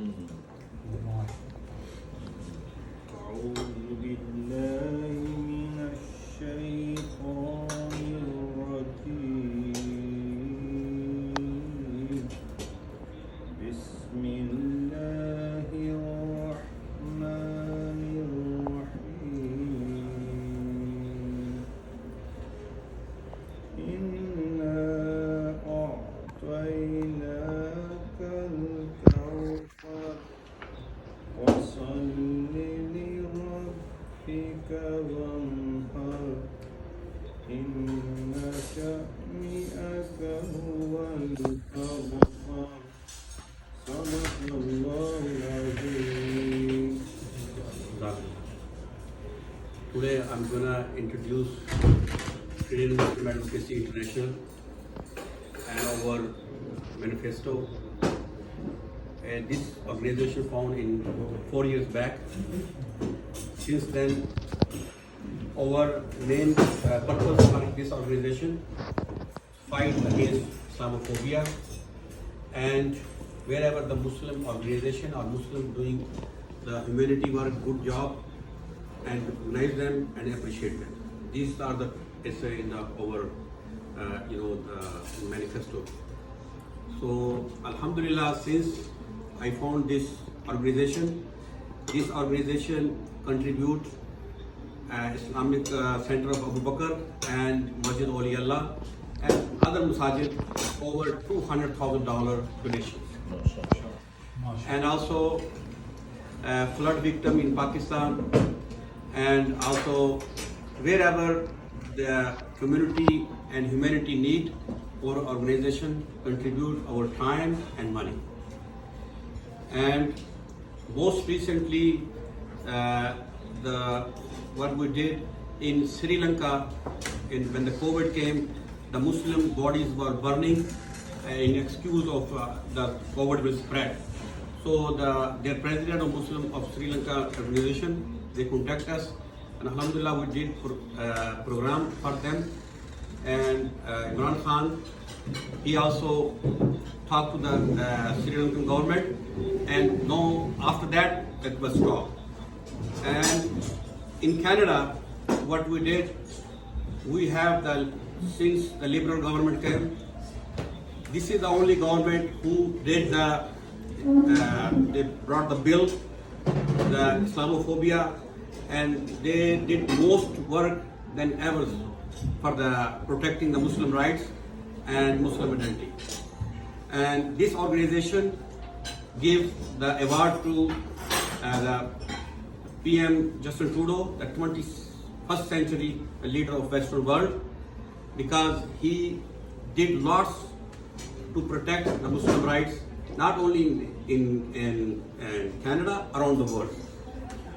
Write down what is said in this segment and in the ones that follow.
أعوذ بالله من الشيطان الرجيم بسم الله الرحمن الرحيم إنا أعطيناك الكوثر وصل لربك وانحر إن شأنك هو الأبتر صدق الله العظيم. Today I'm gonna introduce Indian Muslim Advocacy International and our manifesto. And this organization found in 4 years back. Since then, our main purpose for this organization fight against Islamophobia, and wherever the Muslim organization or Muslim doing the humanity work, good job, and recognize them and appreciate them. These are the essay in our the manifesto. So Alhamdulillah, since I found this organization contribute Islamic Center of Abu Bakr and Masjid Awliya Allah and other masajid over $200,000 donations. And also flood victim in Pakistan, and also wherever the community and humanity need, our organization contribute our time and money. And most recently, what we did in Sri Lanka, when the COVID came, the Muslim bodies were burning in excuse of the COVID will spread. So their president of Muslim of Sri Lanka organization, they contact us, and Alhamdulillah we did program for them. And Imran Khan, he also talked to the Sri Lankan government, and no, after that it was stopped. And in Canada, what we did, we have since the Liberal government came, this is the only government who did they brought the bill, the Islamophobia, and they did most work than ever for protecting the Muslim rights and Muslim identity. And this organization gives the award to the PM Justin Trudeau, the 21st century leader of Western world, because he did lots to protect the Muslim rights, not only in Canada, around the world.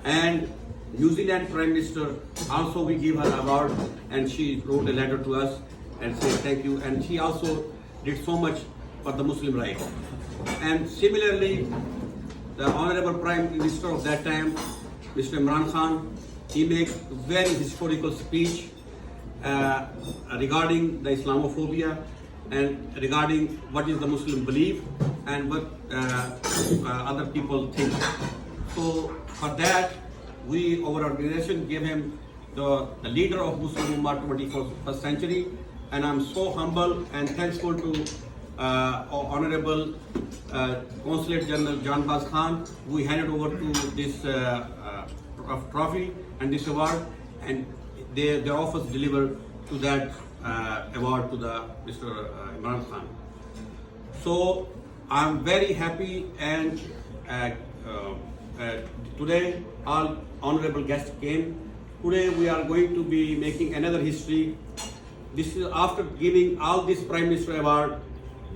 And New Zealand Prime Minister also, we give her award, and she wrote a letter to us and said thank you, and she also did so much for the Muslim rights. And similarly, the Honorable Prime Minister of that time, Mr. Imran Khan, he makes very historical speech regarding the Islamophobia and regarding what is the Muslim belief and what other people think. So for that, our organization gave him the leader of Muslim Ummah 21st century, and I'm so humble and thankful to Honorable Consulate General John Baz Khan, who handed over to this trophy and this award, and their office delivered to that award to the Mr. Imran Khan. So I'm very happy, and today all honorable guests came. Today we are going to be making another history. This is after giving all this Prime Minister award.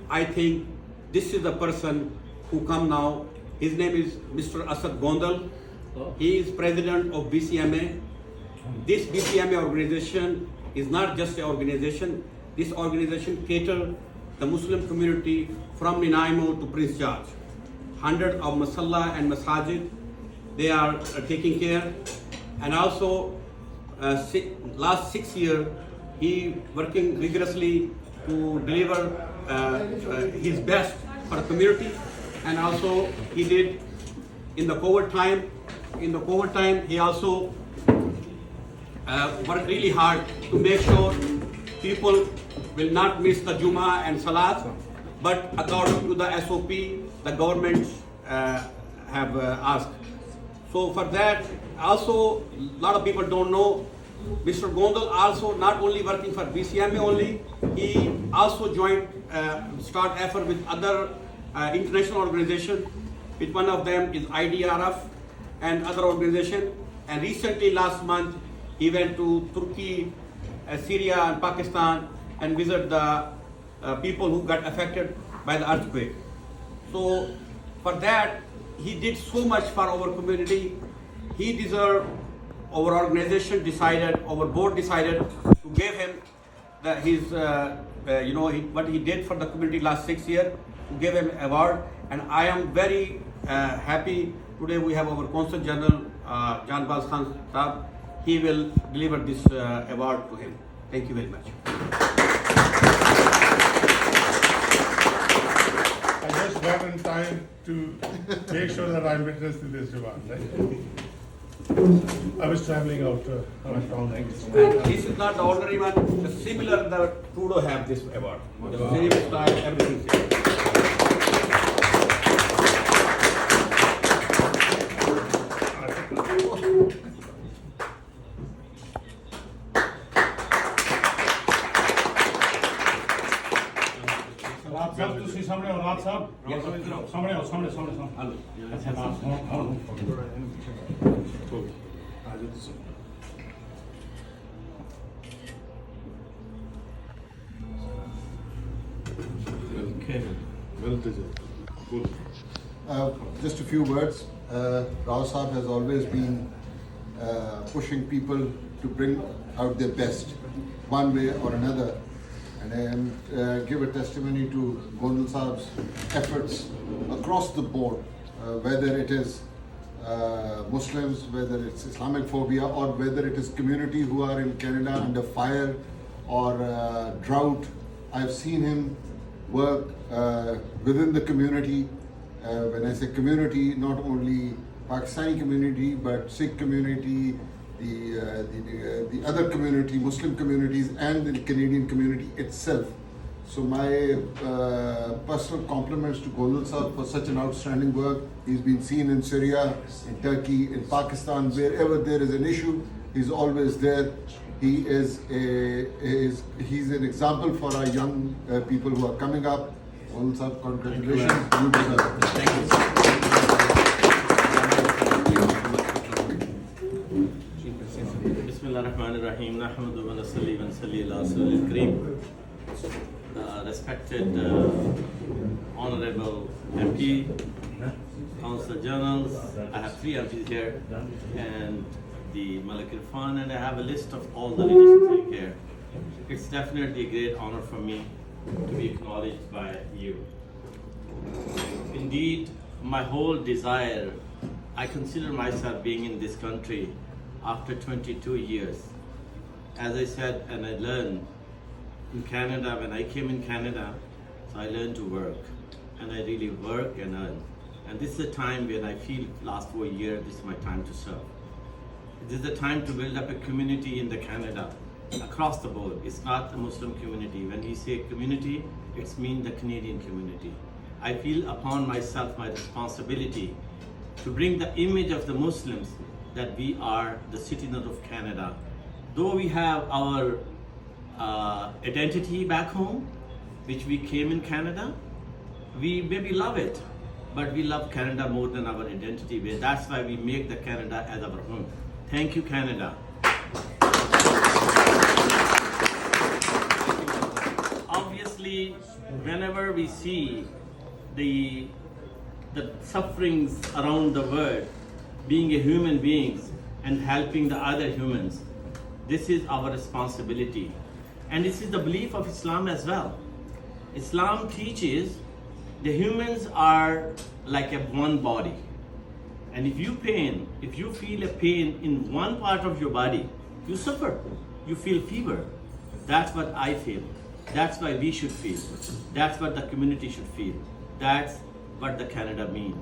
I think this is the person who come now. His name is Mr. Asad GONDAL. He is president of BCMA. This BCMA organization is not just an organization. This organization caters the Muslim community from Nanaimo to Prince George. Hundreds of masalla and masajid, they are taking care. And also, last 6 years, he working rigorously to deliver his best for the community. and also he did in the COVID time. In the COVID time, he also worked really hard to make sure people will not miss the Juma and Salat, but according to the SOP the government have asked. So for that, also a lot of people don't know, Mr. Gondal also not only working for BCMA only, he also joined, start effort with other international organizations. With one of them is IDRF and other organization. And recently last month, he went to Turkey, Syria and Pakistan and visited the people who got affected by the earthquake. So for that, he did so much for our community. He deserved, our organization decided, our board decided to give him what he did for the community last 6 years, to give him award. And I am very happy. Today we have our Consul General, Jan Baz Khan Saab. He will deliver this award to him. Thank you very much. I just got in time to make sure that I'm witness to this award, right? I was traveling out of town. And this is not the ordinary one. The similar, the Trudeau have this award. The same style, everything same. ਤੁਸੀਂ ਸਾਹਮਣੇ ਹੋ ਰਾਤ ਸਾਹਿਬ ਸਾਹਮਣੇ ਹੋ ਸਾਹਮਣੇ Okay. Well deserved. Good. Just a few words. Rao Saab has always been pushing people to bring out their best, one way or another, and give a testimony to Gondal Saab's efforts across the board, whether it is Muslims, whether it's Islamic phobia, or whether it is community who are in Canada under fire or drought. I've seen him work within the community. When I say community, not only Pakistani community, but Sikh community, the other community, Muslim communities, and the Canadian community itself. So my personal compliments to Gondal Saab for such an outstanding work. He's been seen in Syria, in Turkey, in Pakistan, wherever there is an issue, he's always there. He's an example for our young people who are coming up. Gondal Saab, congratulations. You deserve it. Thank you. Bismillahirrahmanirrahim. Nahmadu wa nasalli wa nasalli ala Rasulil Kareem. Respected Honorable MP, Council Generals, I have 3 MPs here, and the Malik Irfan, and I have a list of all the leadership here. It's definitely a great honor for me to be acknowledged by you. Indeed, my whole desire, I consider myself being in this country after 22 years. As I said, and I learned in Canada, when I came in Canada, so I learned to work, and I really work and earn. And this is a time when I feel last 4 years, this is my time to serve. This is the time to build up a community in the Canada, across the board. It's not a Muslim community. When we say community, it's mean the Canadian community. I feel upon myself my responsibility to bring the image of the Muslims that we are the citizens of Canada. Though we have our identity back home, which we came in Canada, we maybe love it, but we love Canada more than our identity. That's why we make the Canada as our home. Thank you, Canada. Obviously, whenever we see the sufferings around the world, being a human beings and helping the other humans, this is our responsibility. And this is the belief of Islam as well. Islam teaches the humans are like a one body. And if you feel a pain in one part of your body, you suffer, you feel fever. That's what I feel. That's why we should feel. That's what the community should feel. That's what the Canada mean.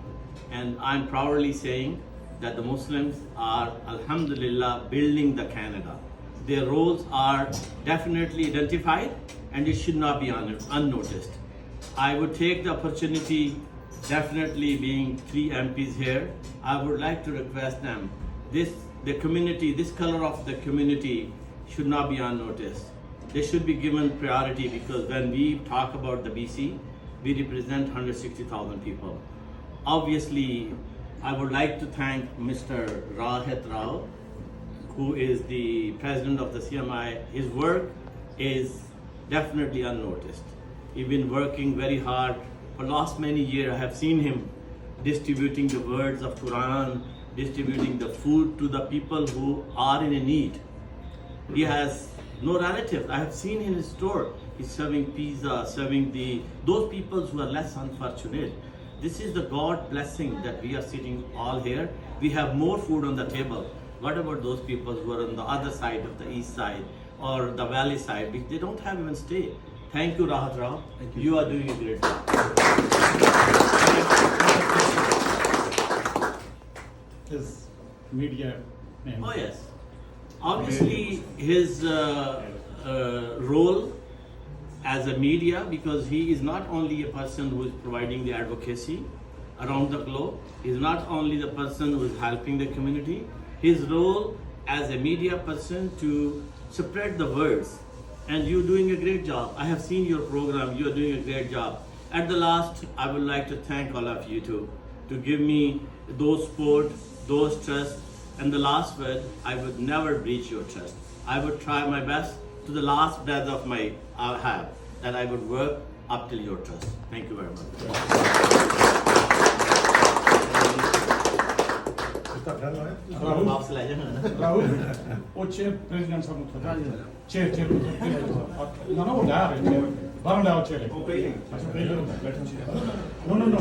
And I'm proudly saying that the Muslims are, alhamdulillah, building the Canada. Their roles are definitely identified and it should not be unnoticed. I would take the opportunity, definitely being 3 MPs here, I would like to request them, the community, this color of the community should not be unnoticed. They should be given priority because when we talk about the BC, we represent 160,000 people. Obviously, I would like to thank Mr. Rahat Rao, who is the president of the CMAI. His work is definitely unnoticed. He's been working very hard. For last many years, I have seen him distributing the words of Quran, distributing the food to the people who are in need. He has no relatives. I have seen in his store, he's serving pizza, serving those people who are less unfortunate. This is the God blessing that we are sitting all here. We have more food on the table. What about those people who are on the other side of the east side or the valley side? They don't have even stay. Thank you, Rahat Rao. You are doing a great job. His media name. Oh yes. Obviously, his role as a media, because he is not only a person who is providing the advocacy around the globe, he is not only the person who is helping the community, his role as a media person to spread the words. And you're doing a great job. I have seen your program, you're doing a great job. At the last, I would like to thank all of you to give me those support, those trust. And the last word, I would never breach your trust. I would try my best to the last breath of I have, that I would work up till your trust. Thank you very much. Rahul वो chair president साहब chair ना वो जा रहे chair बारह लाओ chair अच्छा no no no